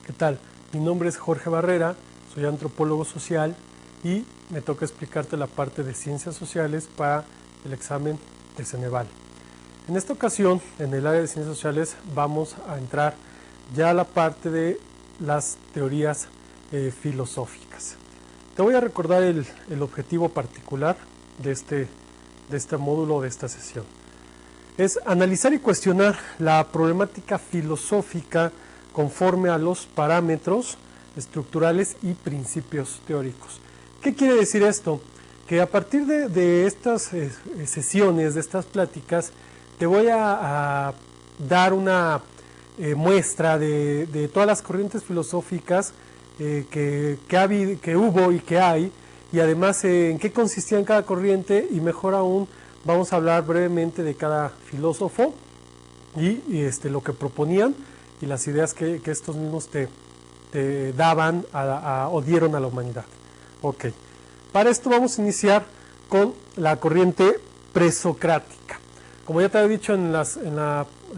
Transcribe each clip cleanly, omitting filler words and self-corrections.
¿Qué tal? Mi nombre es Jorge Barrera, soy antropólogo social y me toca explicarte la parte de ciencias sociales para el examen de Ceneval. En esta ocasión, en el área de ciencias sociales, vamos a entrar ya a la parte de las teorías filosóficas. Te voy a recordar el objetivo particular de este módulo, de esta sesión. Es analizar y cuestionar la problemática filosófica conforme a los parámetros estructurales y principios teóricos. ¿Qué quiere decir esto? Que a partir de estas sesiones, de estas pláticas, te voy a dar una muestra de todas las corrientes filosóficas que hubo y que hay, y además en qué consistían cada corriente, y mejor aún, vamos a hablar brevemente de cada filósofo y lo que proponían y las ideas que estos mismos te daban o dieron a la humanidad. Ok. Para esto vamos a iniciar con la corriente presocrática. Como ya te había dicho en las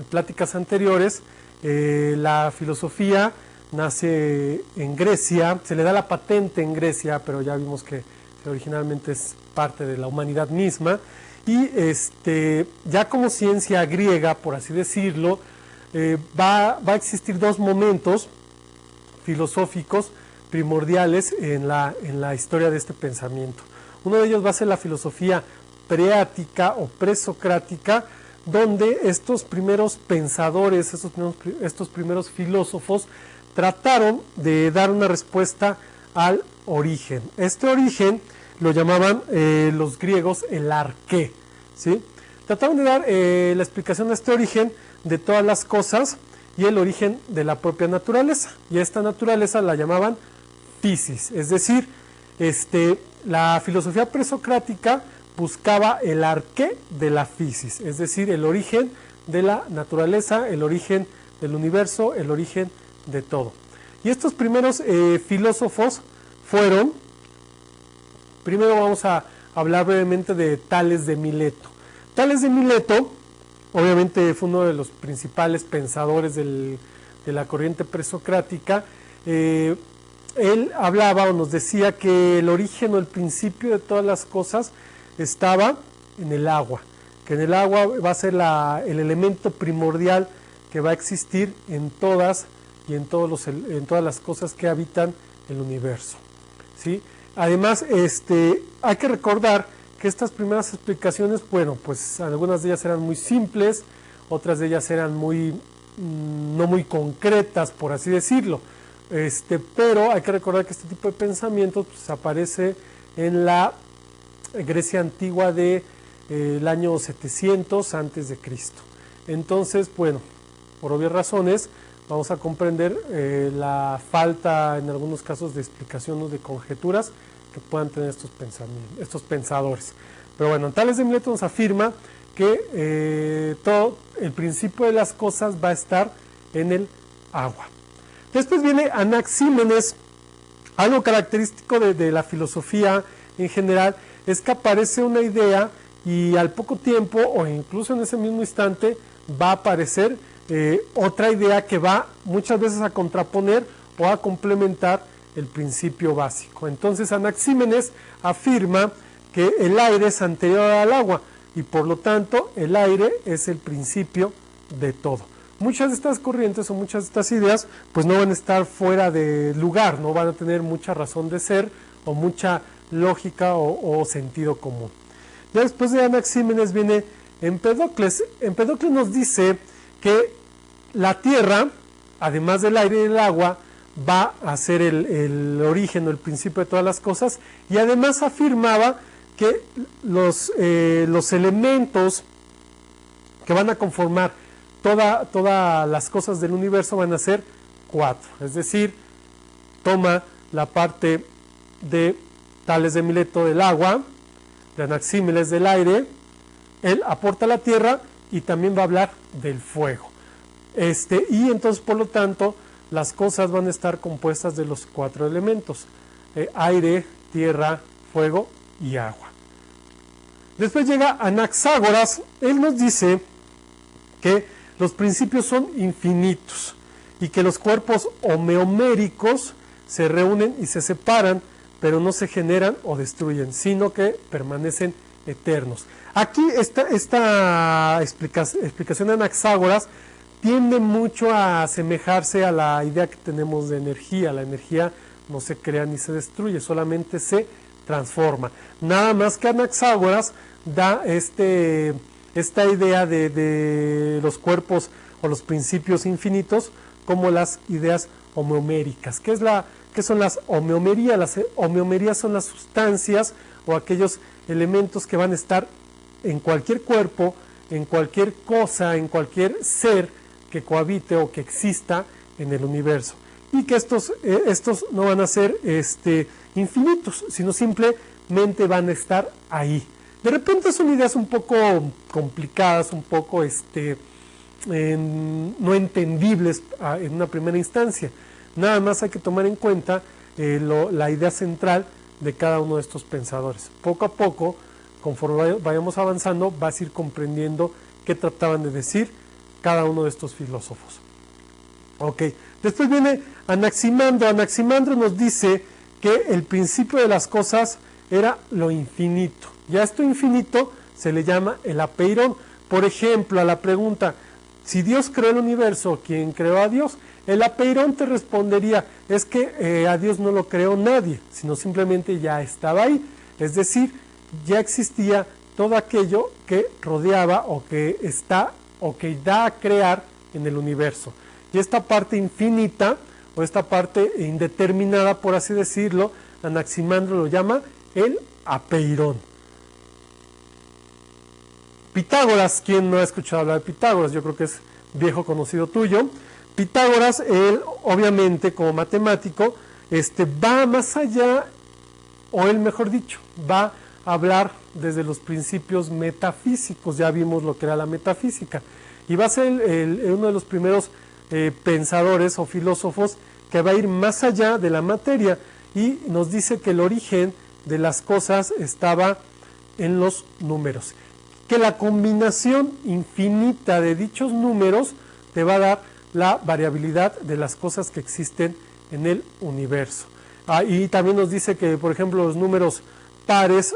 pláticas anteriores, la filosofía nace en Grecia, se le da la patente en Grecia, pero ya vimos que originalmente es parte de la humanidad misma, y ya como ciencia griega, por así decirlo, va a existir dos momentos filosóficos primordiales en la historia de este pensamiento. Uno de ellos va a ser la filosofía preática o presocrática, donde estos primeros pensadores, estos primeros filósofos, trataron de dar una respuesta al origen. Este origen lo llamaban los griegos el arqué, ¿sí? Trataron de dar la explicación de este origen de todas las cosas y el origen de la propia naturaleza. Y esta naturaleza la llamaban physis, es decir, la filosofía presocrática buscaba el arqué de la physis, es decir, el origen de la naturaleza, el origen del universo, el origen de todo. Y estos primeros filósofos fueron, primero vamos a hablar brevemente de Tales de Mileto. Tales de Mileto, obviamente fue uno de los principales pensadores de la corriente presocrática. Él hablaba o nos decía que el origen o el principio de todas las cosas estaba en el agua, que en el agua va a ser el elemento primordial que va a existir en todas las cosas que habitan el universo, ¿sí? Además, hay que recordar que estas primeras explicaciones, bueno, pues algunas de ellas eran muy simples, otras de ellas eran no muy concretas, por así decirlo, pero hay que recordar que este tipo de pensamientos pues, aparece en la Grecia antigua del año 700 antes de Cristo. Entonces, bueno, por obvias razones, vamos a comprender la falta en algunos casos de explicación o de conjeturas que puedan tener estos pensadores. Pero bueno, Tales de Mileto nos afirma que todo el principio de las cosas va a estar en el agua. Después viene Anaxímenes. Algo característico de la filosofía en general es que aparece una idea y al poco tiempo o incluso en ese mismo instante va a aparecer otra idea que va muchas veces a contraponer o a complementar el principio básico. Entonces Anaxímenes afirma que el aire es anterior al agua y por lo tanto el aire es el principio de todo. Muchas de estas corrientes o muchas de estas ideas pues no van a estar fuera de lugar, no van a tener mucha razón de ser o mucha lógica o sentido común. Ya después de Anaxímenes viene Empedocles. Empedocles nos dice que la tierra, además del aire y del agua, va a ser el origen o el principio de todas las cosas, y además afirmaba que los elementos que van a conformar todas las cosas del universo van a ser 4. Es decir, toma la parte de Tales de Mileto del agua, de Anaxímenes del aire, él aporta la tierra y también va a hablar del fuego. Y entonces, por lo tanto, las cosas van a estar compuestas de los 4 elementos: aire, tierra, fuego y agua. Después llega Anaxágoras. Él nos dice que los principios son infinitos y que los cuerpos homeoméricos se reúnen y se separan, pero no se generan o destruyen, sino que permanecen eternos. Aquí esta explicación de Anaxágoras tiende mucho a asemejarse a la idea que tenemos de energía. La energía no se crea ni se destruye, solamente se transforma. Nada más que Anaxágoras da esta idea de los cuerpos o los principios infinitos como las ideas homeoméricas. ¿Qué son las homeomerías? Las homeomerías son las sustancias o aquellos elementos que van a estar en cualquier cuerpo, en cualquier cosa, en cualquier ser que cohabite o que exista en el universo. Y que estos no van a ser infinitos, sino simplemente van a estar ahí. De repente son ideas un poco complicadas, un poco no entendibles en una primera instancia. Nada más hay que tomar en cuenta la idea central de cada uno de estos pensadores. Poco a poco, conforme vayamos avanzando, vas a ir comprendiendo qué trataban de decir cada uno de estos filósofos. Ok, después viene Anaximandro. Anaximandro nos dice que el principio de las cosas era lo infinito. Y a esto infinito se le llama el apeirón. Por ejemplo, a la pregunta, si Dios creó el universo, ¿quién creó a Dios? El apeirón te respondería, es que a Dios no lo creó nadie, sino simplemente ya estaba ahí. Es decir, ya existía todo aquello que rodeaba o que está o que da a crear en el universo. Y esta parte infinita o esta parte indeterminada, por así decirlo, Anaximandro lo llama el apeirón. Pitágoras, ¿quién no ha escuchado hablar de Pitágoras? Yo creo que es viejo conocido tuyo. Pitágoras, él obviamente como matemático, va más allá, o él mejor dicho, va a hablar desde los principios metafísicos. Ya vimos lo que era la metafísica. Y va a ser uno de los primeros pensadores o filósofos que va a ir más allá de la materia y nos dice que el origen de las cosas estaba en los números. Que la combinación infinita de dichos números te va a dar la variabilidad de las cosas que existen en el universo. Y también nos dice que, por ejemplo, los números pares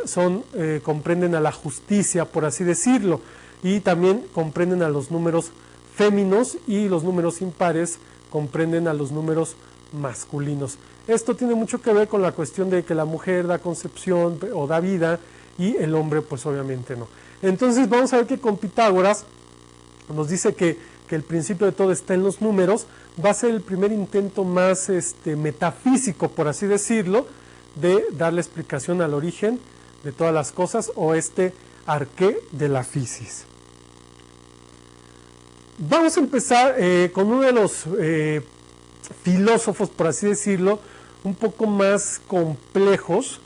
comprenden a la justicia, por así decirlo, y también comprenden a los números féminos, y los números impares comprenden a los números masculinos. Esto tiene mucho que ver con la cuestión de que la mujer da concepción o da vida y el hombre pues obviamente no. Entonces vamos a ver que con Pitágoras nos dice que el principio de todo está en los números. Va a ser el primer intento más metafísico, por así decirlo, de darle explicación al origen de todas las cosas, o arqué de la physis. Vamos a empezar con uno de los filósofos, por así decirlo, un poco más complejos.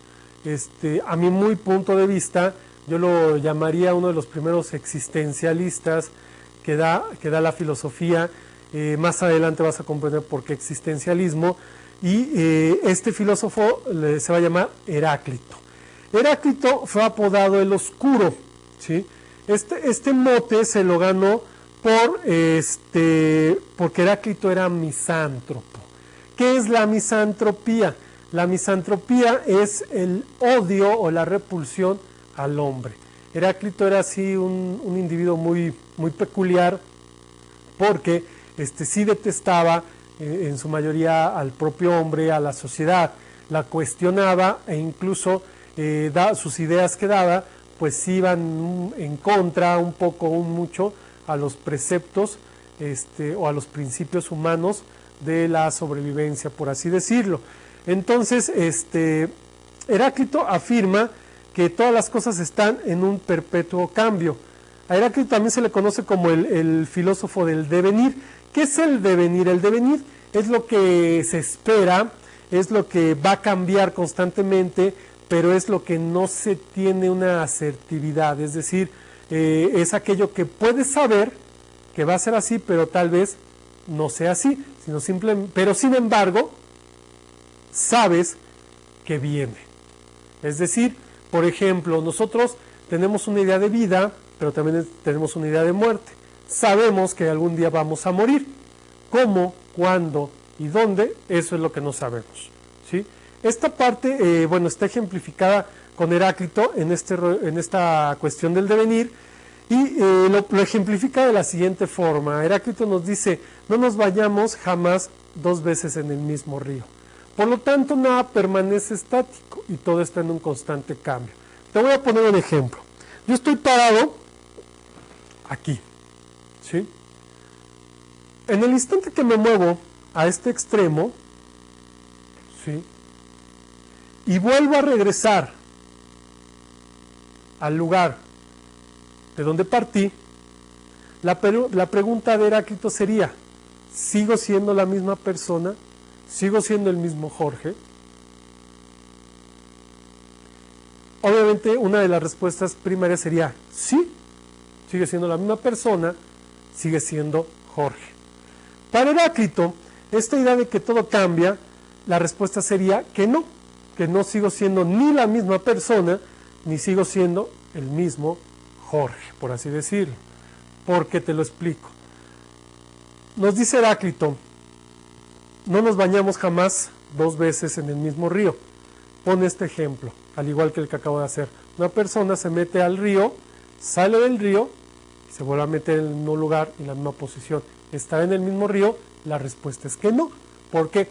A mi muy punto de vista, yo lo llamaría uno de los primeros existencialistas que da la filosofía. Más adelante vas a comprender por qué existencialismo. Y este filósofo se va a llamar Heráclito. Heráclito fue apodado el Oscuro, ¿sí? Este mote se lo ganó porque Heráclito era misántropo. ¿Qué es la misantropía? La misantropía es el odio o la repulsión al hombre. Heráclito era así un individuo muy, muy peculiar, porque sí detestaba en su mayoría al propio hombre, a la sociedad, la cuestionaba e incluso sus ideas que daba pues iban en contra un poco o mucho a los preceptos o a los principios humanos de la sobrevivencia, por así decirlo. Entonces Heráclito afirma que todas las cosas están en un perpetuo cambio. A Heráclito también se le conoce como el filósofo del devenir. ¿Qué es el devenir? El devenir es lo que se espera, es lo que va a cambiar constantemente, pero es lo que no se tiene una asertividad. Es decir, es aquello que puedes saber que va a ser así, pero tal vez no sea así, pero sin embargo, sabes que viene. Es decir, por ejemplo, nosotros tenemos una idea de vida, pero también tenemos una idea de muerte. Sabemos que algún día vamos a morir. ¿Cómo? cuándo y dónde, eso es lo que no sabemos, ¿sí? Esta parte, bueno, está ejemplificada con Heráclito en esta cuestión del devenir, y lo ejemplifica de la siguiente forma. Heráclito nos dice: no nos bañamos jamás 2 veces en el mismo río. Por lo tanto, nada permanece estático y todo está en un constante cambio. Te voy a poner un ejemplo. Yo estoy parado aquí, ¿sí? En el instante que me muevo a este extremo, ¿sí?, y vuelvo a regresar al lugar de donde partí, la pregunta de Heráclito sería: ¿sigo siendo la misma persona? ¿Sigo siendo el mismo Jorge? Obviamente una de las respuestas primarias sería sí, sigue siendo la misma persona, sigue siendo Jorge. Para Heráclito, esta idea de que todo cambia, la respuesta sería que no sigo siendo ni la misma persona, ni sigo siendo el mismo Jorge, por así decirlo. ¿Por qué? Te lo explico. Nos dice Heráclito: no nos bañamos jamás 2 veces en el mismo río. Pone este ejemplo, al igual que el que acabo de hacer. Una persona se mete al río, sale del río, y se vuelve a meter en el mismo lugar, en la misma posición. ¿Estará en el mismo río? La respuesta es que no. ¿Por qué?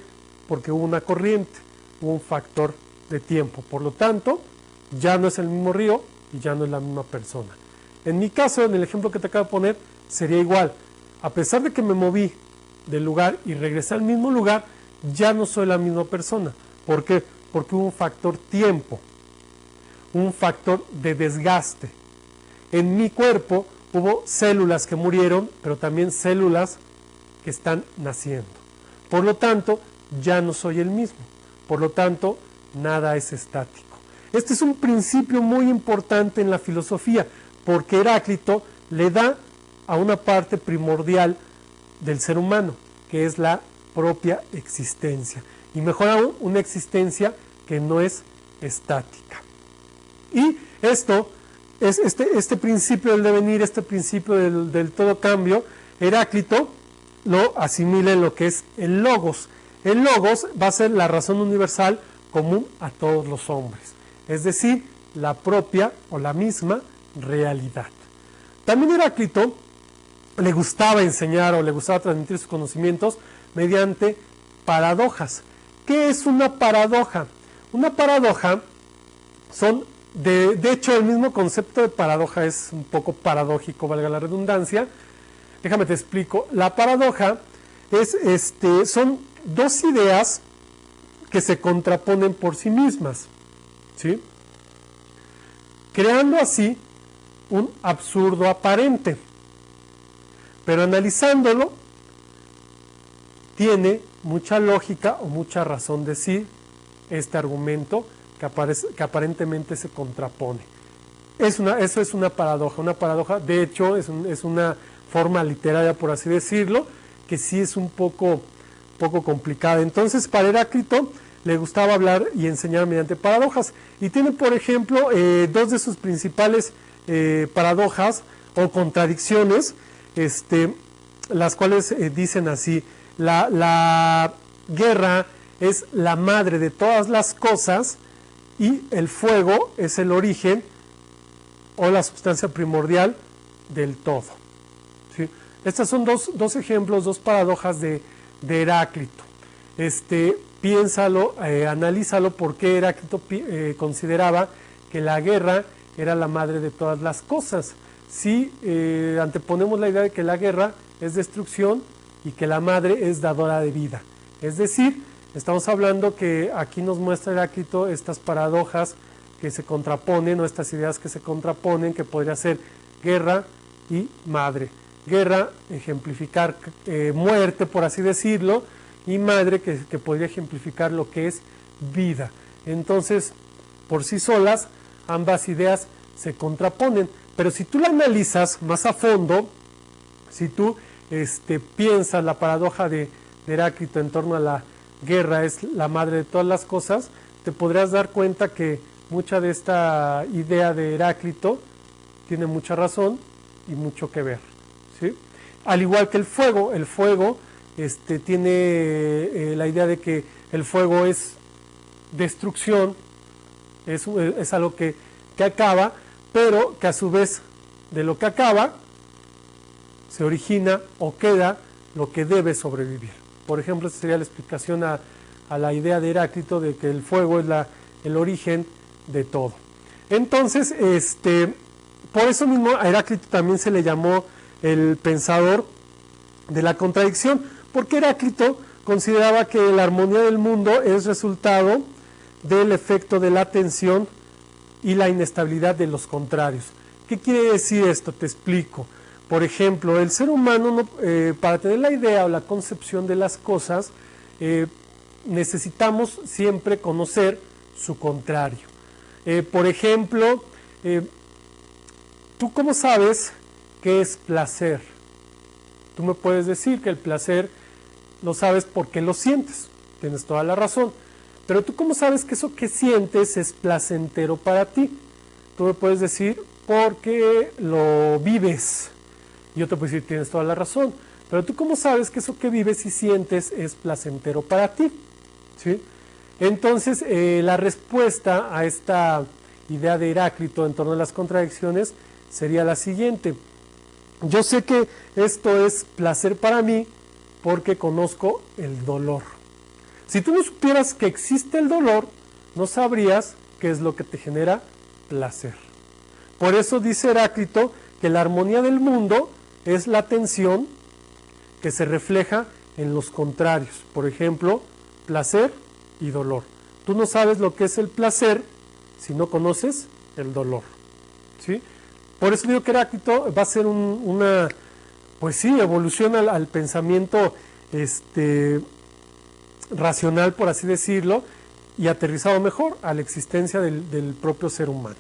Porque hubo una corriente, hubo un factor de tiempo. Por lo tanto, ya no es el mismo río y ya no es la misma persona. En mi caso, en el ejemplo que te acabo de poner, sería igual. A pesar de que me moví del lugar y regresé al mismo lugar, ya no soy la misma persona. ¿Por qué? Porque hubo un factor tiempo, un factor de desgaste. En mi cuerpo hubo células que murieron, pero también células que están naciendo. Por lo tanto, ya no soy el mismo. Por lo tanto, nada es estático. Este es un principio muy importante en la filosofía, porque Heráclito le da a una parte primordial del ser humano, que es la propia existencia. Y mejor aún, una existencia que no es estática. Y esto es este principio del devenir, este principio del todo cambio, Heráclito lo asimila en lo que es el logos. El logos va a ser la razón universal común a todos los hombres, es decir, la propia o la misma realidad. También Heráclito le gustaba enseñar o le gustaba transmitir sus conocimientos mediante paradojas. ¿Qué es una paradoja? Una paradoja son, de hecho, el mismo concepto de paradoja es un poco paradójico, valga la redundancia. Déjame te explico. La paradoja son 2 ideas que se contraponen por sí mismas, ¿sí?, creando así un absurdo aparente. Pero analizándolo, tiene mucha lógica o mucha razón de sí este argumento que aparentemente se contrapone. Eso es una paradoja. Una paradoja, de hecho, es una forma literaria, por así decirlo, que sí es un poco complicada. Entonces, para Heráclito le gustaba hablar y enseñar mediante paradojas. Y tiene, por ejemplo, 2 de sus principales paradojas o contradicciones, las cuales dicen así: la guerra es la madre de todas las cosas y el fuego es el origen o la sustancia primordial del todo, ¿sí? Estas son dos ejemplos, 2 paradojas de Heráclito. Piénsalo, analízalo, por qué Heráclito consideraba que la guerra era la madre de todas las cosas. Si anteponemos la idea de que la guerra es destrucción y que la madre es dadora de vida. Es decir, estamos hablando que aquí nos muestra Heráclito estas paradojas que se contraponen, o estas ideas que se contraponen, que podría ser guerra y madre. Guerra, ejemplificar muerte, por así decirlo, y madre, que podría ejemplificar lo que es vida. Entonces, por sí solas, ambas ideas se contraponen. Pero si tú la analizas más a fondo, si tú piensas la paradoja de Heráclito en torno a la guerra es la madre de todas las cosas, te podrás dar cuenta que mucha de esta idea de Heráclito tiene mucha razón y mucho que ver, ¿sí? Al igual que el fuego tiene la idea de que el fuego es destrucción, es algo que acaba, pero que a su vez de lo que acaba se origina o queda lo que debe sobrevivir. Por ejemplo, esta sería la explicación a la idea de Heráclito de que el fuego es el origen de todo. Entonces, por eso mismo a Heráclito también se le llamó el pensador de la contradicción, porque Heráclito consideraba que la armonía del mundo es resultado del efecto de la tensión y la inestabilidad de los contrarios. ¿Qué quiere decir esto? Te explico. Por ejemplo, el ser humano, para tener la idea o la concepción de las cosas, necesitamos siempre conocer su contrario. Por ejemplo, ¿tú cómo sabes qué es placer? Tú me puedes decir que el placer lo sabes porque lo sientes, tienes toda la razón, pero ¿tú cómo sabes que eso que sientes es placentero para ti? Tú me puedes decir porque lo vives. Yo te puedo decir, tienes toda la razón, pero ¿tú cómo sabes que eso que vives y sientes es placentero para ti? ¿Sí? Entonces, la respuesta a esta idea de Heráclito en torno a las contradicciones sería la siguiente. Yo sé que esto es placer para mí porque conozco el dolor. Si tú no supieras que existe el dolor, no sabrías qué es lo que te genera placer. Por eso dice Heráclito que la armonía del mundo es la tensión que se refleja en los contrarios. Por ejemplo, placer y dolor. Tú no sabes lo que es el placer si no conoces el dolor. ¿Sí? Por eso digo que Heráclito va a ser una, pues sí, evolución al pensamiento racional, por así decirlo, y aterrizado mejor a la existencia del propio ser humano.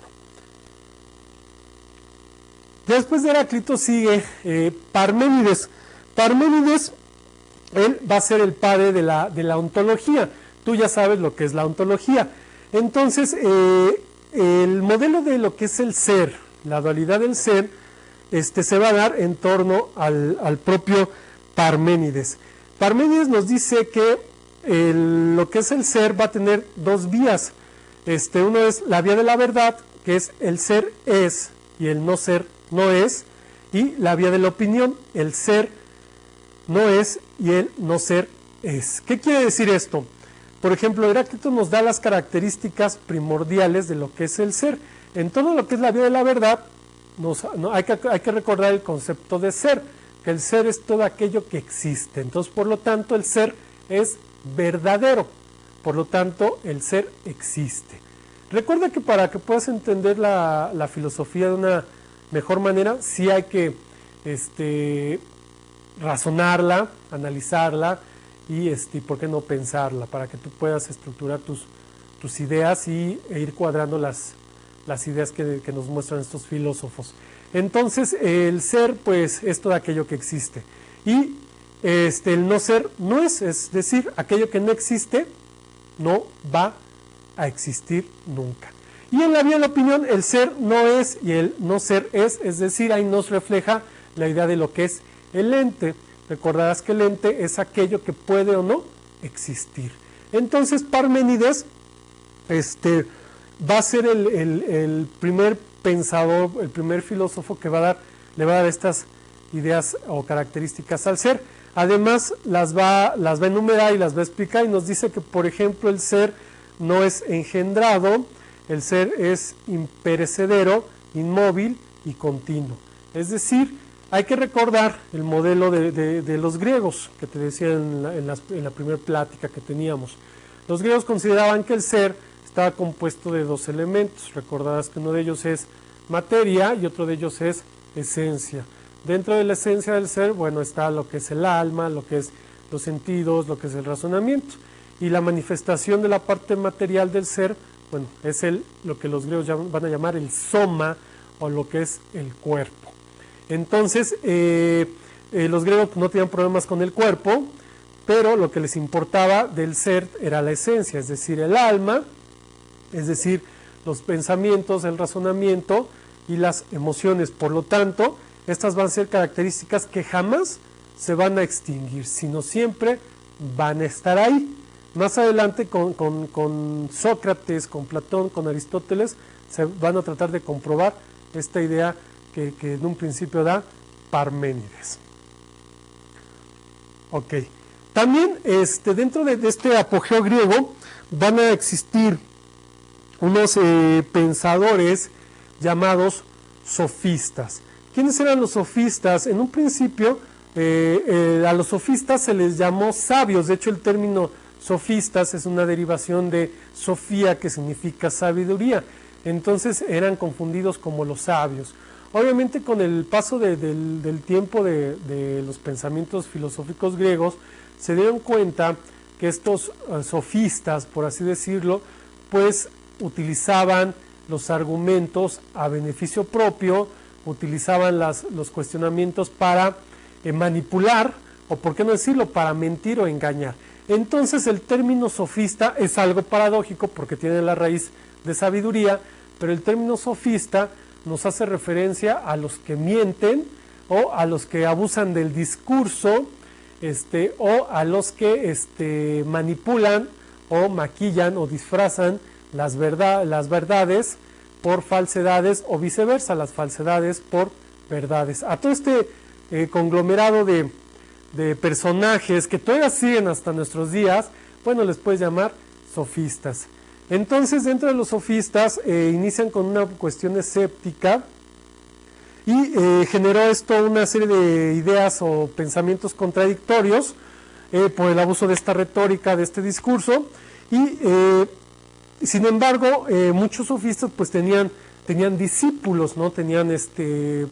Después de Heráclito sigue Parménides. Parménides, él va a ser el padre de la ontología. Tú ya sabes lo que es la ontología. Entonces, el modelo de lo que es el ser, la dualidad del ser, se va a dar en torno al propio Parménides. Parménides nos dice que lo que es el ser va a tener dos vías. Uno es la vía de la verdad, que es el ser es y el no ser no es, y la vía de la opinión, el ser no es y el no ser es. ¿Qué quiere decir esto? Por ejemplo, Heráclito nos da las características primordiales de lo que es el ser. En todo lo que es la vía de la verdad, hay que recordar el concepto de ser, que el ser es todo aquello que existe. Entonces, por lo tanto, el ser es verdadero. Por lo tanto, el ser existe. Recuerda que para que puedas entender la filosofía de una mejor manera, sí hay que razonarla, analizarla y ¿por qué no pensarla? Para que tú puedas estructurar tus ideas e ir cuadrando las ideas que nos muestran estos filósofos. Entonces, el ser, pues, es todo aquello que existe. Y el no ser no es decir, aquello que no existe no va a existir nunca. Y en la vía de la opinión, el ser no es y el no ser es decir, ahí nos refleja la idea de lo que es el ente. Recordarás que el ente es aquello que puede o no existir. Entonces, Parménides va a ser el primer pensador, el primer filósofo que le va a dar estas ideas o características al ser. Además, las va a enumerar y las va a explicar y nos dice que, por ejemplo, el ser no es engendrado, el ser es imperecedero, inmóvil y continuo. Es decir, hay que recordar el modelo de los griegos, que te decía en la primera plática que teníamos. Los griegos consideraban que el ser estaba compuesto de dos elementos. Recordarás que uno de ellos es materia y otro de ellos es esencia. Dentro de la esencia del ser, bueno, está lo que es el alma, lo que es los sentidos, lo que es el razonamiento. Y la manifestación de la parte material del ser, bueno, es lo que los griegos van a llamar el soma, o lo que es el cuerpo. Entonces, los griegos no tenían problemas con el cuerpo, pero lo que les importaba del ser era la esencia, es decir, el alma, es decir, los pensamientos, el razonamiento y las emociones. Por lo tanto, estas van a ser características que jamás se van a extinguir, sino siempre van a estar ahí. Más adelante con Sócrates, con Platón, con Aristóteles, se van a tratar de comprobar esta idea que en un principio da Parménides. Ok. También dentro de este apogeo griego van a existir unos pensadores llamados sofistas. ¿Quiénes eran los sofistas? En un principio a los sofistas se les llamó sabios. De hecho, el término sofistas es una derivación de sofía, que significa sabiduría. Entonces eran confundidos como los sabios. Obviamente con el paso del tiempo de los pensamientos filosóficos griegos, se dieron cuenta que estos sofistas, por así decirlo, pues utilizaban los argumentos a beneficio propio, utilizaban los cuestionamientos para manipular, o por qué no decirlo, para mentir o engañar. Entonces el término sofista es algo paradójico porque tiene la raíz de sabiduría, pero el término sofista nos hace referencia a los que mienten o a los que abusan del discurso, o a los que manipulan o maquillan o disfrazan las verdades por falsedades, o viceversa, las falsedades por verdades. A todo este conglomerado de personajes que todavía siguen hasta nuestros días, bueno, les puedes llamar sofistas. Entonces, dentro de los sofistas inician con una cuestión escéptica y generó esto una serie de ideas o pensamientos contradictorios por el abuso de esta retórica, de este discurso, y sin embargo muchos sofistas pues tenían discípulos, ¿no? Tenían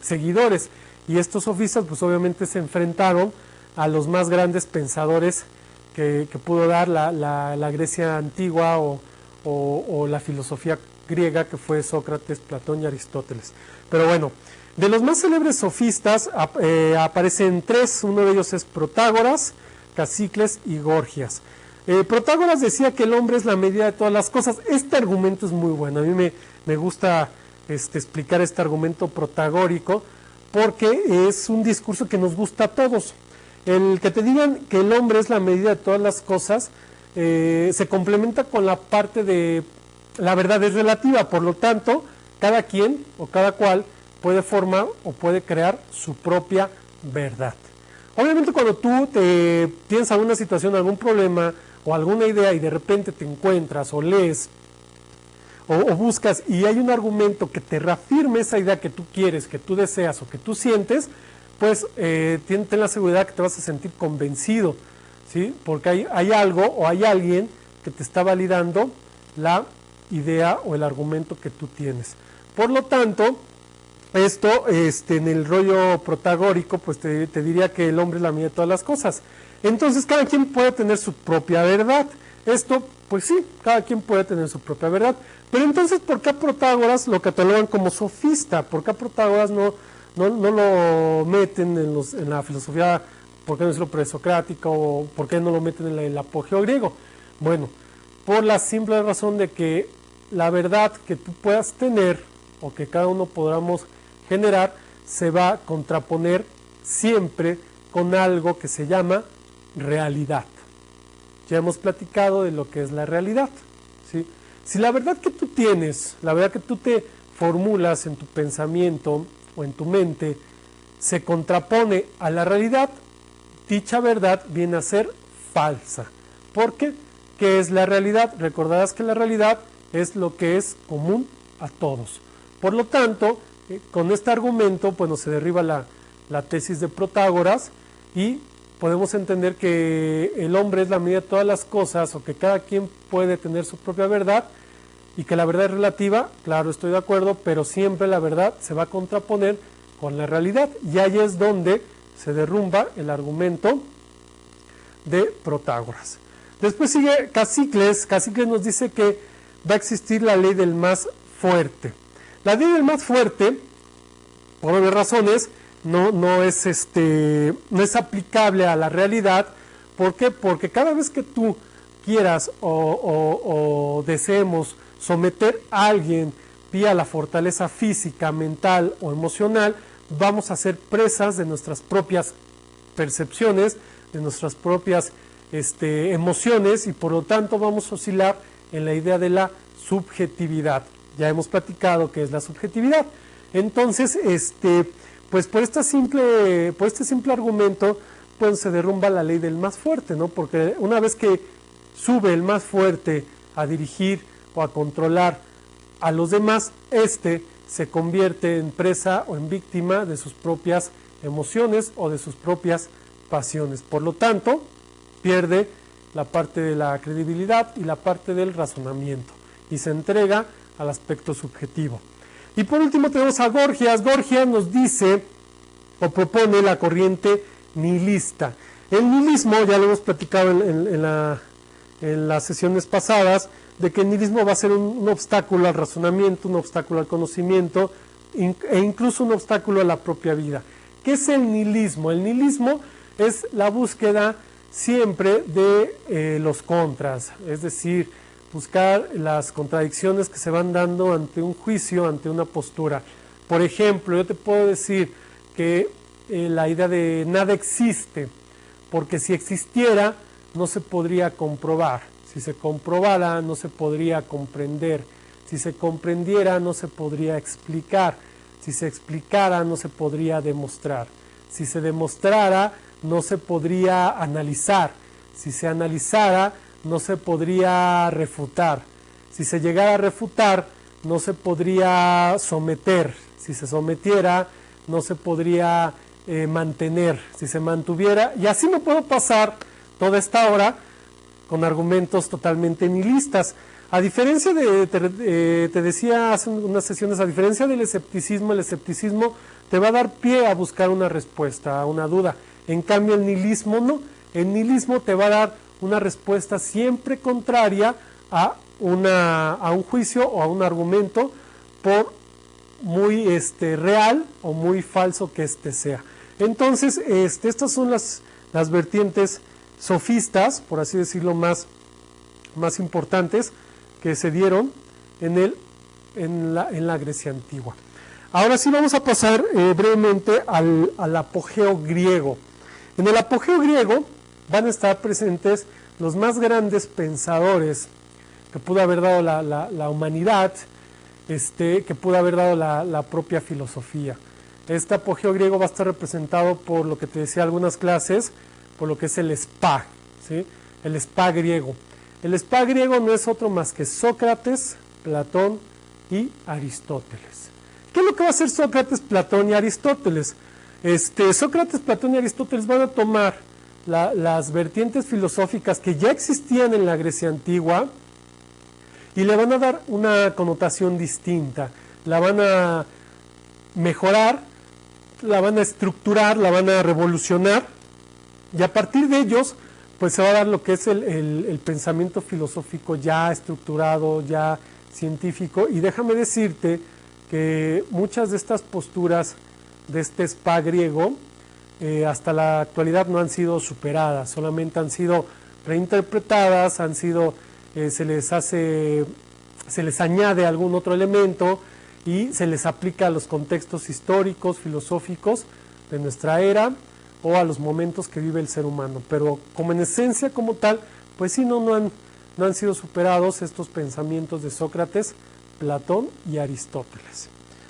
seguidores, y estos sofistas pues obviamente se enfrentaron a los más grandes pensadores que pudo dar la Grecia antigua o la filosofía griega, que fue Sócrates, Platón y Aristóteles. Pero bueno, de los más célebres sofistas aparecen tres. Uno de ellos es Protágoras, Casicles y Gorgias. Protágoras decía que el hombre es la medida de todas las cosas. Este argumento es muy bueno. A mí me gusta explicar este argumento protagórico, porque es un discurso que nos gusta a todos. El que te digan que el hombre es la medida de todas las cosas se complementa con la parte de la verdad es relativa, por lo tanto, cada quien o cada cual puede formar o puede crear su propia verdad. Obviamente, cuando tú tienes alguna situación, algún problema o alguna idea, y de repente te encuentras o lees o buscas y hay un argumento que te reafirme esa idea que tú quieres, que tú deseas o que tú sientes, pues ten la seguridad que te vas a sentir convencido, ¿sí? Porque hay algo o hay alguien que te está validando la idea o el argumento que tú tienes. Por lo tanto, esto en el rollo protagórico, pues te diría que el hombre es la medida de todas las cosas. Entonces cada quien puede tener su propia verdad. Esto, pues sí, cada quien puede tener su propia verdad. Pero entonces, ¿por qué a Protágoras lo catalogan como sofista? ¿Por qué a Protágoras no lo meten en la filosofía, por qué no decirlo, presocrática, o por qué no lo meten en el apogeo griego? Bueno, por la simple razón de que la verdad que tú puedas tener o que cada uno podamos generar se va a contraponer siempre con algo que se llama realidad. Ya hemos platicado de lo que es la realidad, ¿sí? Si la verdad que tú tienes, la verdad que tú te formulas en tu pensamiento o en tu mente, se contrapone a la realidad, dicha verdad viene a ser falsa. ¿Por qué? ¿Qué es la realidad? Recordarás que la realidad es lo que es común a todos. Por lo tanto, con este argumento, bueno, se derriba la tesis de Protágoras y podemos entender que el hombre es la medida de todas las cosas, o que cada quien puede tener su propia verdad, y que la verdad es relativa. Claro, estoy de acuerdo, pero siempre la verdad se va a contraponer con la realidad, y ahí es donde se derrumba el argumento de Protágoras. Después sigue Casicles. Casicles nos dice que va a existir la ley del más fuerte. La ley del más fuerte, por obvias razones, no es aplicable a la realidad. ¿Por qué? Porque cada vez que tú quieras o deseemos someter a alguien vía la fortaleza física, mental o emocional, vamos a ser presas de nuestras propias percepciones, de nuestras propias emociones, y por lo tanto vamos a oscilar en la idea de la subjetividad. Ya hemos platicado qué es la subjetividad. Entonces, pues por este simple argumento, pues se derrumba la ley del más fuerte, ¿no? Porque una vez que sube el más fuerte a dirigir o a controlar a los demás, se convierte en presa o en víctima de sus propias emociones o de sus propias pasiones. Por lo tanto, pierde la parte de la credibilidad y la parte del razonamiento y se entrega al aspecto subjetivo. Y por último tenemos a Gorgias. Gorgias nos dice o propone la corriente nihilista. El nihilismo, ya lo hemos platicado en las sesiones pasadas, de que el nihilismo va a ser un obstáculo al razonamiento, un obstáculo al conocimiento e incluso un obstáculo a la propia vida. ¿Qué es el nihilismo? El nihilismo es la búsqueda siempre de los contras, es decir, buscar las contradicciones que se van dando ante un juicio, ante una postura. Por ejemplo, yo te puedo decir que la idea de nada existe, porque si existiera no se podría comprobar, si se comprobara no se podría comprender, si se comprendiera no se podría explicar, si se explicara no se podría demostrar, si se demostrara no se podría analizar, si se analizara no se podría refutar, si se llegara a refutar no se podría someter, si se sometiera no se podría mantener, si se mantuviera, y así me puedo pasar toda esta hora con argumentos totalmente nihilistas. A diferencia te decía hace unas sesiones, a diferencia del escepticismo, el escepticismo te va a dar pie a buscar una respuesta, a una duda. En cambio el nihilismo no, el nihilismo te va a dar una respuesta siempre contraria a un juicio o a un argumento, por muy real o muy falso que sea. Entonces, estas son las vertientes sofistas, por así decirlo, más importantes que se dieron en la Grecia antigua. Ahora sí vamos a pasar brevemente al apogeo griego. En el apogeo griego van a estar presentes los más grandes pensadores que pudo haber dado la humanidad, que pudo haber dado la propia filosofía. Este apogeo griego va a estar representado por lo que te decía algunas clases, por lo que es el spa, ¿sí? El spa griego. El spa griego no es otro más que Sócrates, Platón y Aristóteles. ¿Qué es lo que va a hacer Sócrates, Platón y Aristóteles? Sócrates, Platón y Aristóteles van a tomar las vertientes filosóficas que ya existían en la Grecia antigua y le van a dar una connotación distinta, la van a mejorar, la van a estructurar, la van a revolucionar, y a partir de ellos pues se va a dar lo que es el pensamiento filosófico ya estructurado, ya científico. Y déjame decirte que muchas de estas posturas de este spa griego hasta la actualidad no han sido superadas, solamente han sido reinterpretadas, se les añade algún otro elemento y se les aplica a los contextos históricos, filosóficos de nuestra era o a los momentos que vive el ser humano. Pero como en esencia, como tal, pues sí, no han sido superados estos pensamientos de Sócrates, Platón y Aristóteles,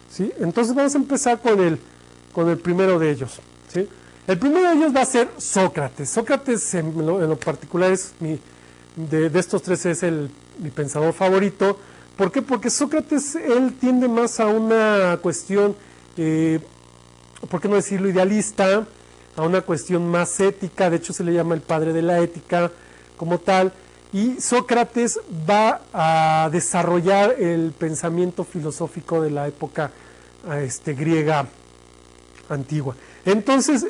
¿sí? Entonces vamos a empezar con el primero de ellos, ¿sí? El primero de ellos va a ser Sócrates. Sócrates en lo particular es de estos tres es mi pensador favorito. ¿Por qué? Porque Sócrates, él tiende más a una cuestión, ¿por qué no decirlo idealista? A una cuestión más ética. De hecho se le llama el padre de la ética como tal. Y Sócrates va a desarrollar el pensamiento filosófico de la época griega antigua. Entonces,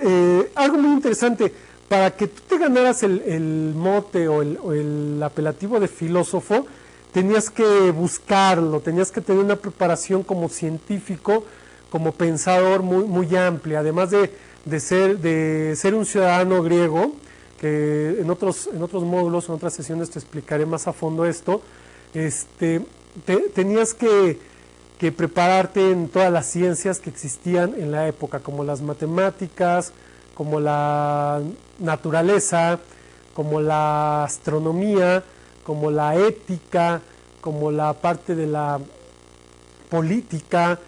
algo muy interesante, para que tú te ganaras el mote o el apelativo de filósofo, tenías que buscarlo, tenías que tener una preparación como científico, como pensador muy, muy amplia, además de ser un ciudadano griego, que en otros módulos, en otras sesiones te explicaré más a fondo esto. Tenías que prepararte en todas las ciencias que existían en la época, como las matemáticas, como la naturaleza, como la astronomía, como la ética, como la parte de la política,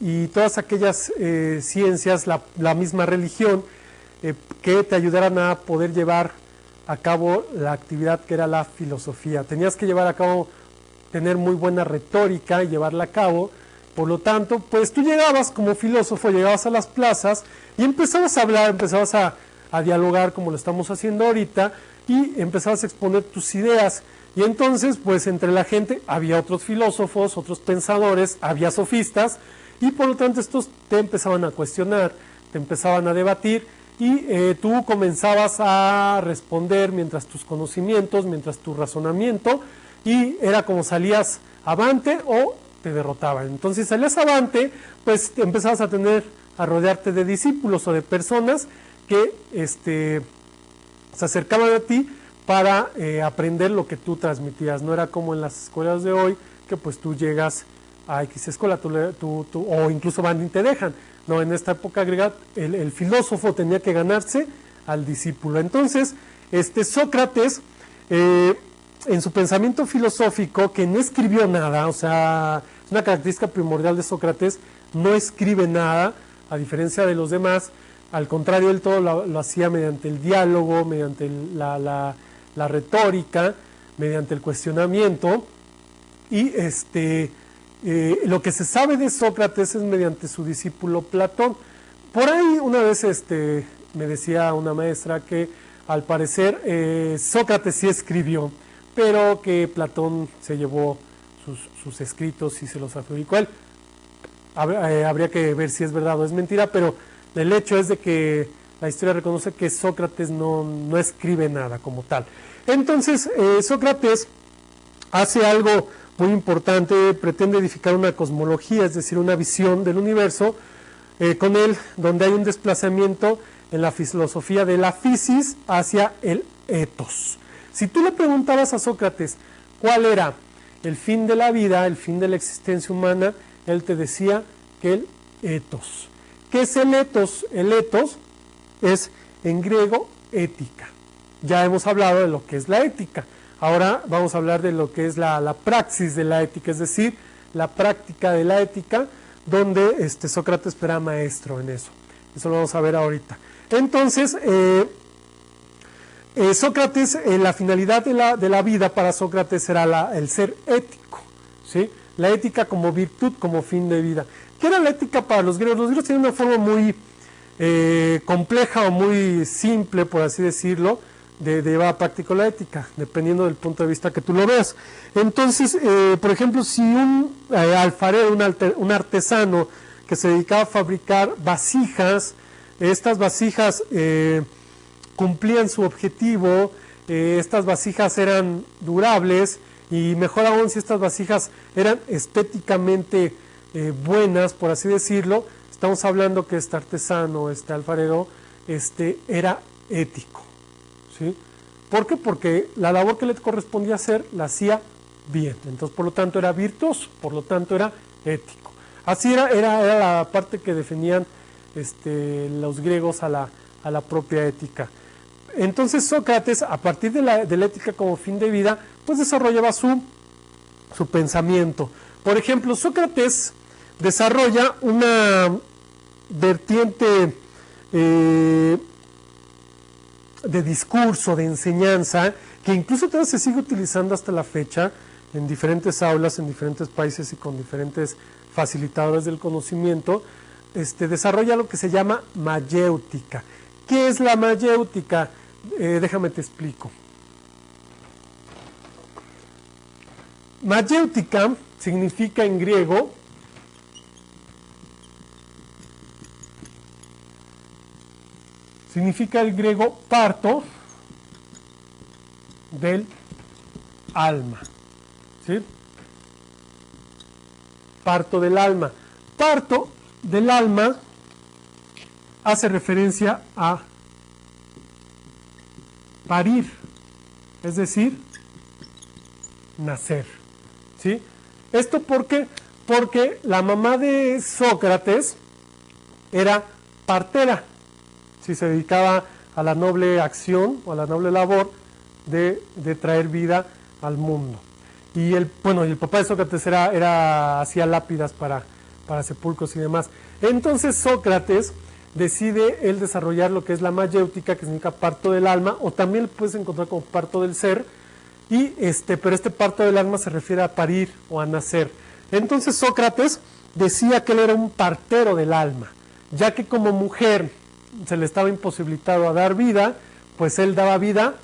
y todas aquellas ciencias, la misma religión, que te ayudaran a poder llevar a cabo la actividad que era la filosofía. Tenías que llevar a cabo, tener muy buena retórica y llevarla a cabo. Por lo tanto, pues tú llegabas como filósofo, llegabas a las plazas y empezabas a hablar, empezabas a dialogar como lo estamos haciendo ahorita y empezabas a exponer tus ideas. Y entonces, pues entre la gente había otros filósofos, otros pensadores, había sofistas y por lo tanto estos te empezaban a cuestionar, te empezaban a debatir y tú comenzabas a responder mientras tus conocimientos, mientras tu razonamiento, y era como salías avante o te derrotaban. Entonces si salías avante, pues empezabas a rodearte de discípulos o de personas que se acercaban a ti para aprender lo que tú transmitías. No era como en las escuelas de hoy, que pues tú llegas a X escuela o incluso van y te dejan. No, en esta época griega el filósofo tenía que ganarse al discípulo. Entonces, Sócrates, en su pensamiento filosófico, que no escribió nada, o sea, una característica primordial de Sócrates, no escribe nada, a diferencia de los demás. Al contrario, él todo lo hacía mediante el diálogo, mediante la retórica, mediante el cuestionamiento, y lo que se sabe de Sócrates es mediante su discípulo Platón. Por ahí una vez me decía una maestra que al parecer Sócrates sí escribió, pero que Platón se llevó sus escritos y se los adjudicó a él. Habría que ver si es verdad o es mentira, pero el hecho es de que la historia reconoce que Sócrates no escribe nada como tal. Entonces, Sócrates hace algo muy importante, pretende edificar una cosmología, es decir, una visión del universo, con él, donde hay un desplazamiento en la filosofía de la physis hacia el ethos. Si tú le preguntabas a Sócrates cuál era el fin de la vida, el fin de la existencia humana, él te decía que el ethos. ¿Qué es el ethos? El ethos es, en griego, ética. Ya hemos hablado de lo que es la ética. Ahora vamos a hablar de lo que es la praxis de la ética, es decir, la práctica de la ética, donde Sócrates era maestro en eso. Eso lo vamos a ver ahorita. Entonces, Sócrates, la finalidad de la vida para Sócrates era el ser ético, ¿sí? La ética como virtud, como fin de vida. ¿Qué era la ética para los griegos? Los griegos tienen una forma muy compleja o muy simple, por así decirlo, de llevar a práctica la ética, dependiendo del punto de vista que tú lo veas. Entonces, por ejemplo, si un alfarero, un artesano que se dedicaba a fabricar vasijas, estas vasijas cumplían su objetivo, estas vasijas eran durables, y mejor aún si estas vasijas eran estéticamente buenas, por así decirlo, estamos hablando que este artesano, este alfarero, era ético. ¿Sí? ¿Por qué? Porque la labor que le correspondía hacer la hacía bien, entonces por lo tanto era virtuoso, por lo tanto era ético. Así era la parte que definían los griegos a la propia ética. Entonces Sócrates, a partir de la ética como fin de vida, pues desarrollaba su pensamiento. Por ejemplo, Sócrates desarrolla una vertiente de discurso, de enseñanza, que incluso todavía se sigue utilizando hasta la fecha en diferentes aulas, en diferentes países y con diferentes facilitadores del conocimiento. Desarrolla lo que se llama mayéutica. ¿Qué es la mayéutica? Déjame te explico. Mayéutica significa en griego parto del alma. ¿Sí? Parto del alma. Parto del alma hace referencia a parir, es decir, nacer. ¿Sí? ¿Esto por qué? Porque la mamá de Sócrates era partera. Sí, se dedicaba a la noble acción o a la noble labor de traer vida al mundo. Y el papá de Sócrates hacía lápidas para sepulcros y demás. Entonces Sócrates decide él desarrollar lo que es la mayéutica, que significa parto del alma, o también lo puedes encontrar como parto del ser, pero este parto del alma se refiere a parir o a nacer. Entonces Sócrates decía que él era un partero del alma, ya que como mujer se le estaba imposibilitado a dar vida, pues él daba vida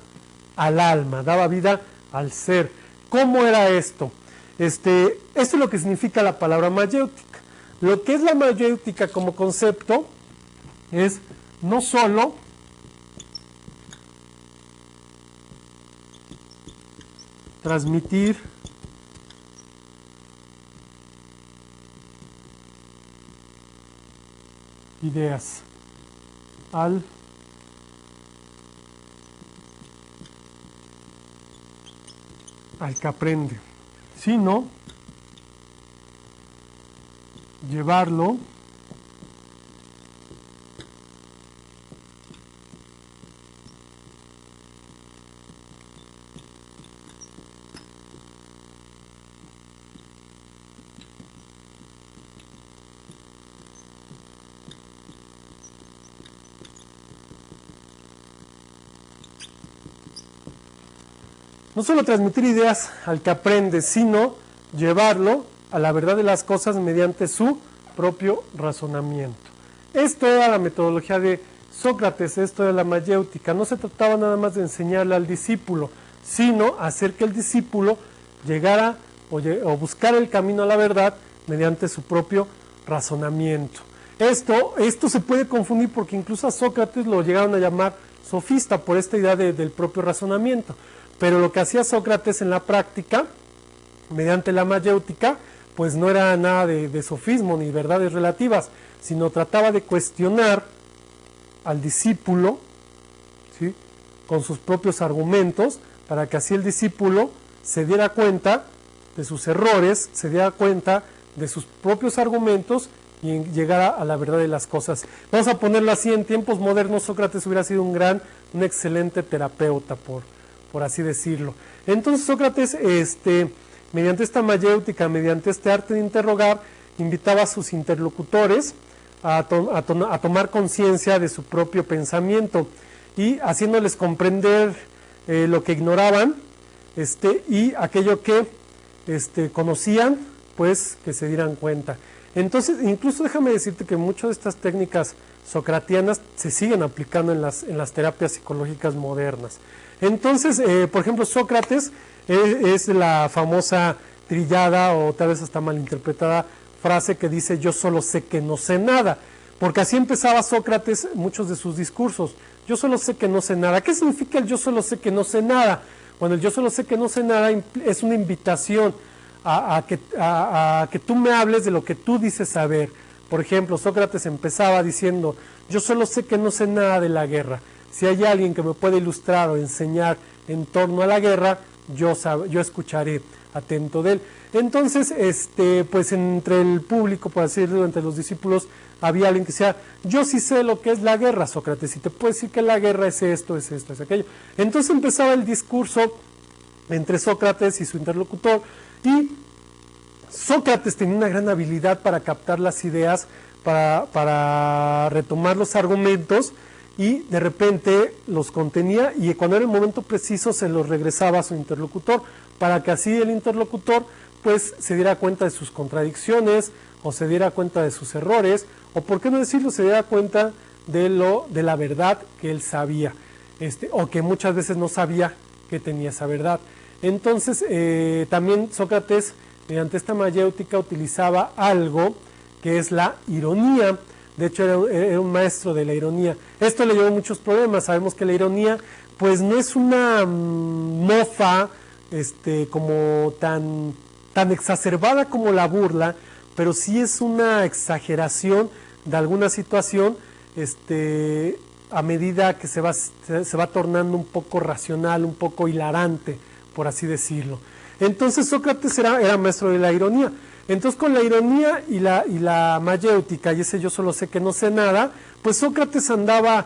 al alma, daba vida al ser. ¿Cómo era esto? Esto es lo que significa la palabra mayéutica. Lo que es la mayéutica como concepto es no solo transmitir ideas al que aprende, sino llevarlo no solo transmitir ideas al que aprende, sino llevarlo a la verdad de las cosas mediante su propio razonamiento. Esto era la metodología de Sócrates, esto era la mayéutica. No se trataba nada más de enseñarle al discípulo, sino hacer que el discípulo llegara o buscara el camino a la verdad mediante su propio razonamiento. Esto se puede confundir porque incluso a Sócrates lo llegaron a llamar sofista por esta idea del propio razonamiento. Pero lo que hacía Sócrates en la práctica, mediante la mayéutica, pues no era nada de sofismo ni verdades relativas, sino trataba de cuestionar al discípulo, ¿sí?, con sus propios argumentos, para que así el discípulo se diera cuenta de sus errores, se diera cuenta de sus propios argumentos y llegara a la verdad de las cosas. Vamos a ponerlo así: en tiempos modernos Sócrates hubiera sido un excelente terapeuta, por así decirlo. Entonces Sócrates, mediante esta mayéutica, mediante este arte de interrogar, invitaba a sus interlocutores a tomar conciencia de su propio pensamiento y haciéndoles comprender lo que ignoraban y aquello que conocían, pues que se dieran cuenta. Entonces, incluso déjame decirte que muchas de estas técnicas socratianas se siguen aplicando en las terapias psicológicas modernas. Entonces, por ejemplo, Sócrates es la famosa trillada o tal vez hasta malinterpretada frase que dice: yo solo sé que no sé nada, porque así empezaba Sócrates muchos de sus discursos. Yo solo sé que no sé nada. ¿Qué significa el yo solo sé que no sé nada? Bueno, el yo solo sé que no sé nada es una invitación a que tú me hables de lo que tú dices saber. Por ejemplo, Sócrates empezaba diciendo: yo solo sé que no sé nada de la guerra. Si hay alguien que me puede ilustrar o enseñar en torno a la guerra, yo escucharé atento de él. Entonces, pues entre el público, por así decirlo, entre los discípulos, había alguien que decía: yo sí sé lo que es la guerra, Sócrates, y te puedo decir que la guerra es esto, es aquello. Entonces empezaba el discurso entre Sócrates y su interlocutor, y Sócrates tenía una gran habilidad para captar las ideas, para retomar los argumentos, y de repente los contenía, y cuando era el momento preciso se los regresaba a su interlocutor, para que así el interlocutor pues se diera cuenta de sus contradicciones, o se diera cuenta de sus errores, o por qué no decirlo, se diera cuenta de la verdad que él sabía, o que muchas veces no sabía que tenía esa verdad. Entonces también Sócrates, mediante esta mayéutica, utilizaba algo que es la ironía. De hecho era un maestro de la ironía. Esto le llevó muchos problemas. Sabemos que la ironía pues no es una mofa como tan exacerbada como la burla, pero sí es una exageración de alguna situación a medida que se va tornando un poco racional, un poco hilarante, por así decirlo. Entonces Sócrates era maestro de la ironía. Entonces, con la ironía y la mayéutica, y ese yo solo sé que no sé nada, pues Sócrates andaba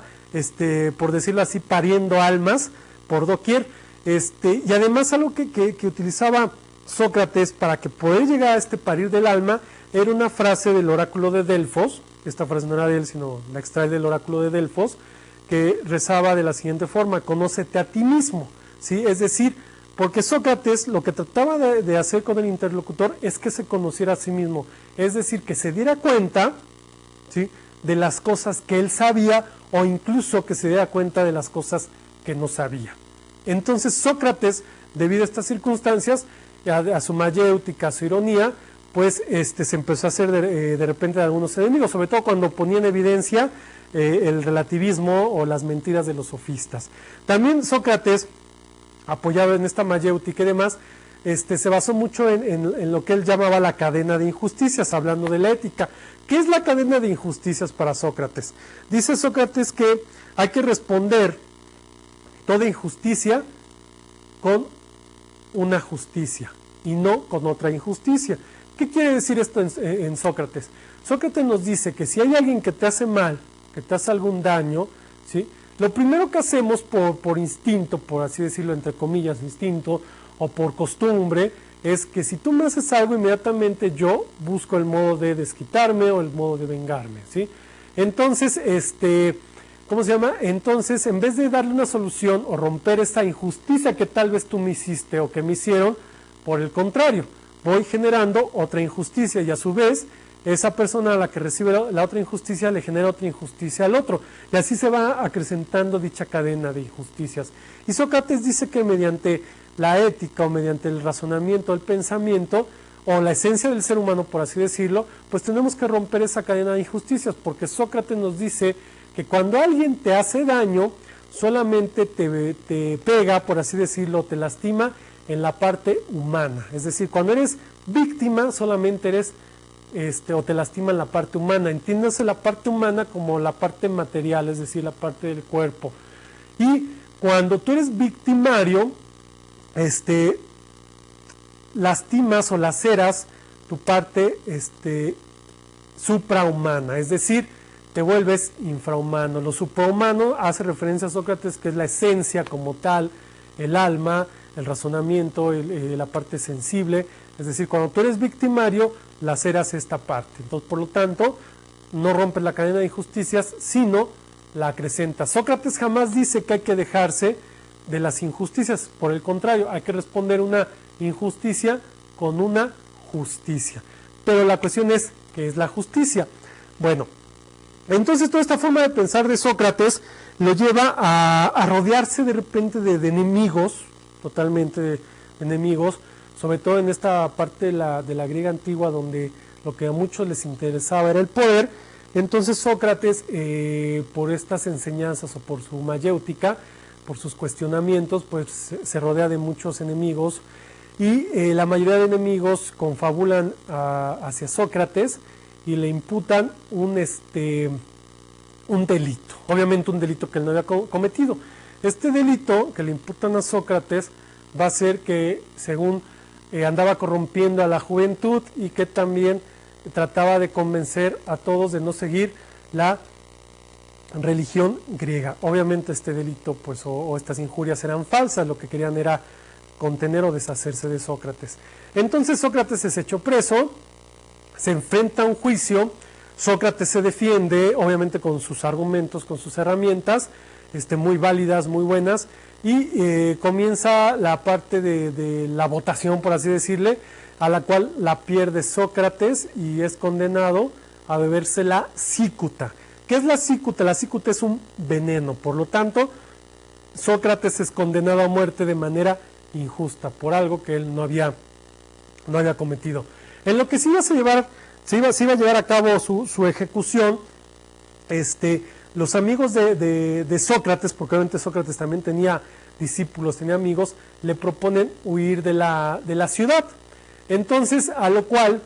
por decirlo así, pariendo almas por doquier. Y además algo que utilizaba Sócrates para que poder llegar a este parir del alma era una frase del oráculo de Delfos. Esta frase no era de él, sino la extrae del oráculo de Delfos, que rezaba de la siguiente forma: conócete a ti mismo, ¿sí? Es decir, porque Sócrates lo que trataba de hacer con el interlocutor es que se conociera a sí mismo, es decir, que se diera cuenta, ¿sí?, de las cosas que él sabía, o incluso que se diera cuenta de las cosas que no sabía. Entonces Sócrates, debido a estas circunstancias, a su mayéutica, a su ironía, pues se empezó a hacer de repente de algunos enemigos, sobre todo cuando ponía en evidencia el relativismo o las mentiras de los sofistas. También Sócrates, apoyado en esta mayéutica y demás, se basó mucho en lo que él llamaba la cadena de injusticias, hablando de la ética. ¿Qué es la cadena de injusticias para Sócrates? Dice Sócrates que hay que responder toda injusticia con una justicia y no con otra injusticia. ¿Qué quiere decir esto en Sócrates? Sócrates nos dice que si hay alguien que te hace mal, que te hace algún daño, ¿sí?, lo primero que hacemos por instinto, por así decirlo, entre comillas, instinto, o por costumbre, es que si tú me haces algo, inmediatamente yo busco el modo de desquitarme o el modo de vengarme, ¿sí? Entonces, ¿cómo se llama? Entonces, en vez de darle una solución o romper esta injusticia que tal vez tú me hiciste o que me hicieron, por el contrario, voy generando otra injusticia y a su vez esa persona a la que recibe la otra injusticia le genera otra injusticia al otro, y así se va acrecentando dicha cadena de injusticias. Y Sócrates dice que mediante la ética o mediante el razonamiento, el pensamiento o la esencia del ser humano, por así decirlo, pues tenemos que romper esa cadena de injusticias, porque Sócrates nos dice que cuando alguien te hace daño, solamente te pega, por así decirlo, te lastima en la parte humana. Es decir, cuando eres víctima, solamente eres o te lastima en la parte humana. Entiéndase la parte humana como la parte material, es decir, la parte del cuerpo. Y cuando tú eres victimario, lastimas o laceras tu parte suprahumana, es decir, te vuelves infrahumano. Lo suprahumano hace referencia a Sócrates, que es la esencia como tal, el alma, el razonamiento, la parte sensible. Es decir, cuando tú eres victimario, laceras esta parte. Entonces, por lo tanto, no rompes la cadena de injusticias, sino la acrecentas. Sócrates jamás dice que hay que dejarse de las injusticias. Por el contrario, hay que responder una injusticia con una justicia. Pero la cuestión es, ¿qué es la justicia? Bueno, entonces toda esta forma de pensar de Sócrates lo lleva a rodearse de repente de enemigos, totalmente de enemigos, sobre todo en esta parte de la griega antigua, donde lo que a muchos les interesaba era el poder. Entonces Sócrates, por estas enseñanzas o por su mayéutica, por sus cuestionamientos, pues se rodea de muchos enemigos, y la mayoría de enemigos confabulan hacia Sócrates y le imputan un delito, obviamente un delito que él no había cometido. Este delito que le imputan a Sócrates va a ser que, según andaba corrompiendo a la juventud, y que también trataba de convencer a todos de no seguir la religión griega. Obviamente este delito, pues, o estas injurias eran falsas, lo que querían era contener o deshacerse de Sócrates. Entonces Sócrates es hecho preso, se enfrenta a un juicio. Sócrates se defiende, obviamente con sus argumentos, con sus herramientas, muy válidas, muy buenas, y comienza la parte de la votación, por así decirle, a la cual la pierde Sócrates y es condenado a beberse la cícuta. ¿Qué es la cícuta? La cícuta es un veneno, por lo tanto, Sócrates es condenado a muerte de manera injusta, por algo que él no había cometido. En lo que se iba a llevar a cabo su ejecución, los amigos de Sócrates, porque obviamente Sócrates también tenía discípulos, tenía amigos, le proponen huir de la ciudad. Entonces, a lo cual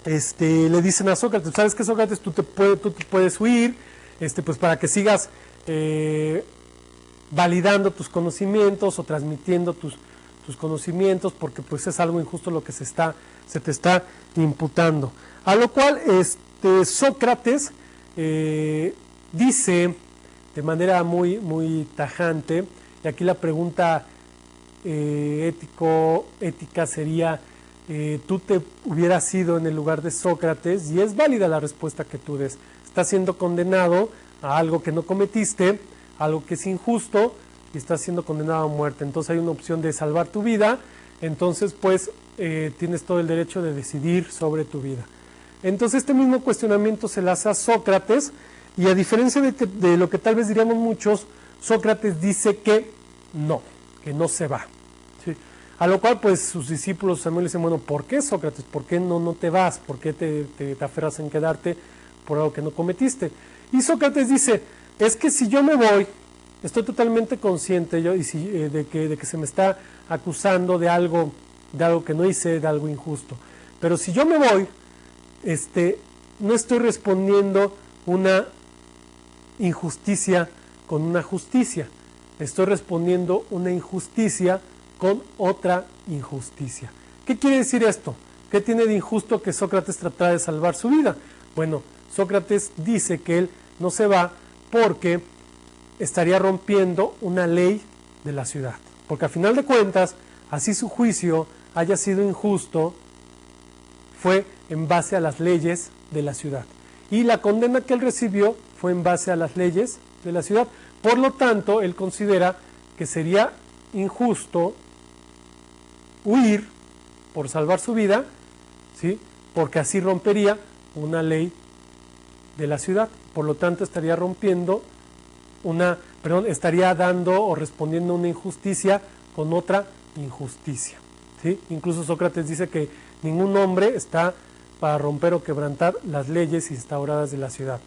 le dicen a Sócrates: ¿sabes qué, Sócrates? Tú te puedes huir, pues para que sigas validando tus conocimientos o transmitiendo tus conocimientos, porque pues es algo injusto lo que se te está imputando. A lo cual Sócrates dice de manera muy tajante, y aquí la pregunta ética sería, tú te hubieras ido en el lugar de Sócrates, y es válida la respuesta que tú des. Estás siendo condenado a algo que no cometiste, algo que es injusto, y estás siendo condenado a muerte. Entonces hay una opción de salvar tu vida, entonces pues tienes todo el derecho de decidir sobre tu vida. Entonces este mismo cuestionamiento se le hace a Sócrates, y a diferencia de lo que tal vez diríamos muchos, Sócrates dice que no se va, ¿sí? A lo cual pues sus discípulos también le dicen, bueno, ¿por qué, Sócrates? ¿Por qué no te vas? ¿Por qué te aferras en quedarte por algo que no cometiste? Y Sócrates dice, es que si yo me voy, estoy totalmente consciente de que se me está acusando de algo que no hice, de algo injusto. Pero si yo me voy, no estoy respondiendo una injusticia con una justicia. Estoy respondiendo una injusticia con otra injusticia. ¿Qué quiere decir esto? ¿Qué tiene de injusto que Sócrates tratara de salvar su vida? Bueno, Sócrates dice que él no se va porque estaría rompiendo una ley de la ciudad. Porque a final de cuentas, así su juicio haya sido injusto, fue en base a las leyes de la ciudad. Y la condena que él recibió fue en base a las leyes de la ciudad. Por lo tanto, él considera que sería injusto huir por salvar su vida, ¿sí? Porque así rompería una ley de la ciudad. Por lo tanto, estaría estaría dando o respondiendo a una injusticia con otra injusticia, ¿sí? Incluso Sócrates dice que ningún hombre está para romper o quebrantar las leyes instauradas de la ciudad.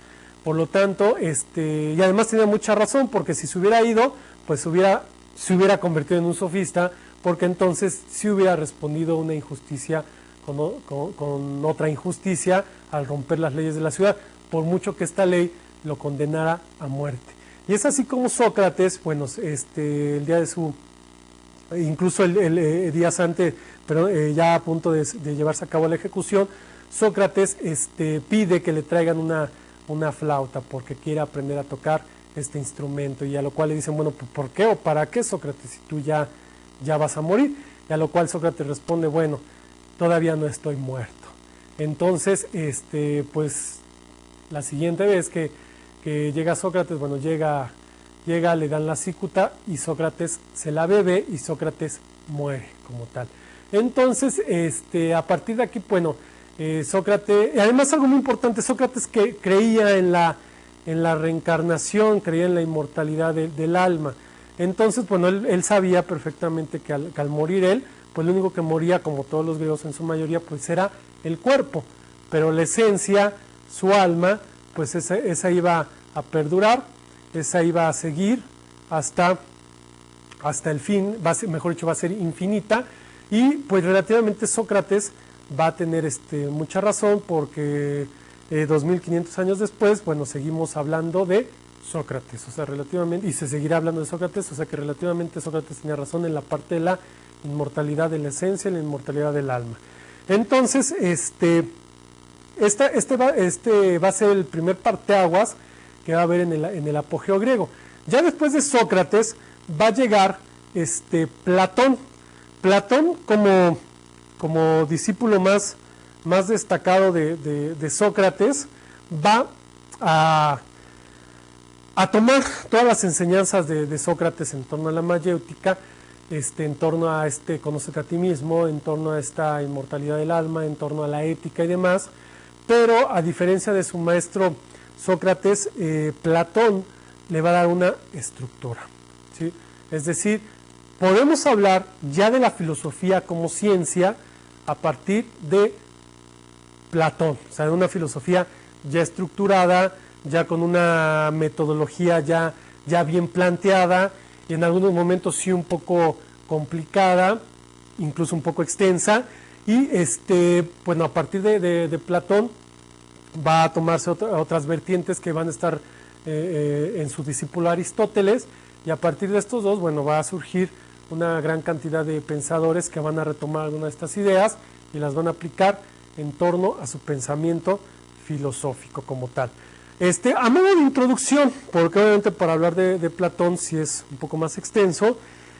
Por lo tanto, y además tenía mucha razón, porque si se hubiera ido, pues se hubiera convertido en un sofista, porque entonces sí hubiera respondido una injusticia con otra injusticia al romper las leyes de la ciudad, por mucho que esta ley lo condenara a muerte. Y es así como Sócrates, bueno, el día de su, incluso el días antes, pero ya a punto de llevarse a cabo la ejecución, Sócrates pide que le traigan una flauta porque quiere aprender a tocar este instrumento, y a lo cual le dicen, bueno, ¿por qué o para qué, Sócrates, si tú ya vas a morir? Y a lo cual Sócrates responde, bueno, todavía no estoy muerto. Entonces, pues la siguiente vez que llega Sócrates, bueno, llega, le dan la cícuta y Sócrates se la bebe y Sócrates muere como tal. Entonces, a partir de aquí, bueno, Sócrates, además algo muy importante, Sócrates que creía en la reencarnación, creía en la inmortalidad del alma. Entonces, bueno, él sabía perfectamente que al morir él, pues lo único que moría, como todos los griegos en su mayoría, pues era el cuerpo, pero la esencia, su alma, pues esa iba a perdurar, esa iba a seguir hasta el fin, mejor dicho, va a ser infinita, y pues relativamente Sócrates va a tener mucha razón, porque 2500 años después, bueno, seguimos hablando de Sócrates, o sea, relativamente, y se seguirá hablando de Sócrates, o sea que relativamente Sócrates tenía razón en la parte de la inmortalidad de la esencia y la inmortalidad del alma. Entonces, este va a ser el primer parteaguas que va a haber en el apogeo griego. Ya después de Sócrates va a llegar Platón. Platón como discípulo más destacado de Sócrates, va a tomar todas las enseñanzas de Sócrates en torno a la mayéutica, en torno a conócete a ti mismo, en torno a esta inmortalidad del alma, en torno a la ética y demás. Pero a diferencia de su maestro Sócrates, Platón le va a dar una estructura, ¿sí? Es decir, podemos hablar ya de la filosofía como ciencia a partir de Platón, o sea, de una filosofía ya estructurada, ya con una metodología ya bien planteada, y en algunos momentos sí un poco complicada, incluso un poco extensa, y bueno, a partir de Platón va a tomarse otras vertientes que van a estar en su discípulo Aristóteles, y a partir de estos dos, bueno, va a surgir una gran cantidad de pensadores que van a retomar algunas de estas ideas y las van a aplicar en torno a su pensamiento filosófico como tal. A modo de introducción, porque obviamente para hablar de Platón sí es un poco más extenso,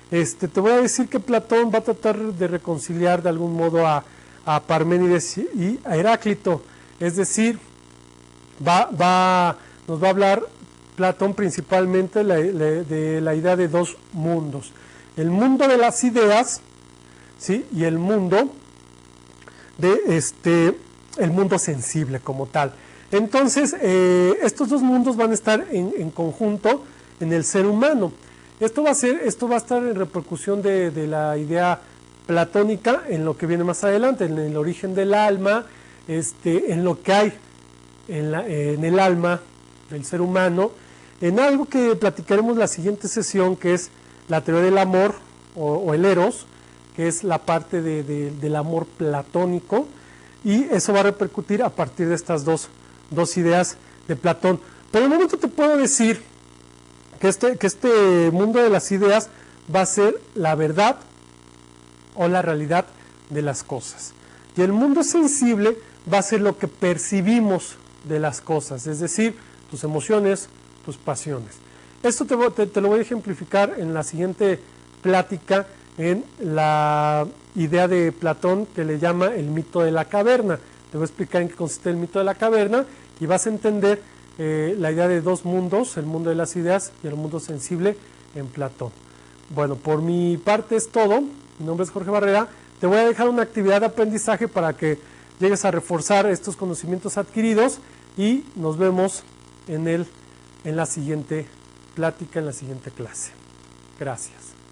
te voy a decir que Platón va a tratar de reconciliar de algún modo a Parménides y a Heráclito, es decir, nos va a hablar Platón principalmente de la idea de dos mundos, el mundo de las ideas, ¿sí? Y el mundo el mundo sensible como tal. Entonces, estos dos mundos van a estar en conjunto en el ser humano. Esto va a estar en repercusión de la idea platónica en lo que viene más adelante, en el origen del alma, en lo que hay en el alma del ser humano, en algo que platicaremos la siguiente sesión, que es la teoría del amor o el eros, que es la parte del amor platónico, y eso va a repercutir a partir de estas dos ideas de Platón. Pero de momento te puedo decir que este mundo de las ideas va a ser la verdad o la realidad de las cosas. Y el mundo sensible va a ser lo que percibimos de las cosas, es decir, tus emociones, tus pasiones. Esto te lo voy a ejemplificar en la siguiente plática, en la idea de Platón que le llama el mito de la caverna. Te voy a explicar en qué consiste el mito de la caverna y vas a entender la idea de dos mundos, el mundo de las ideas y el mundo sensible en Platón. Bueno, por mi parte es todo. Mi nombre es Jorge Barrera. Te voy a dejar una actividad de aprendizaje para que llegues a reforzar estos conocimientos adquiridos y nos vemos en la siguiente plática, en la siguiente clase. Gracias.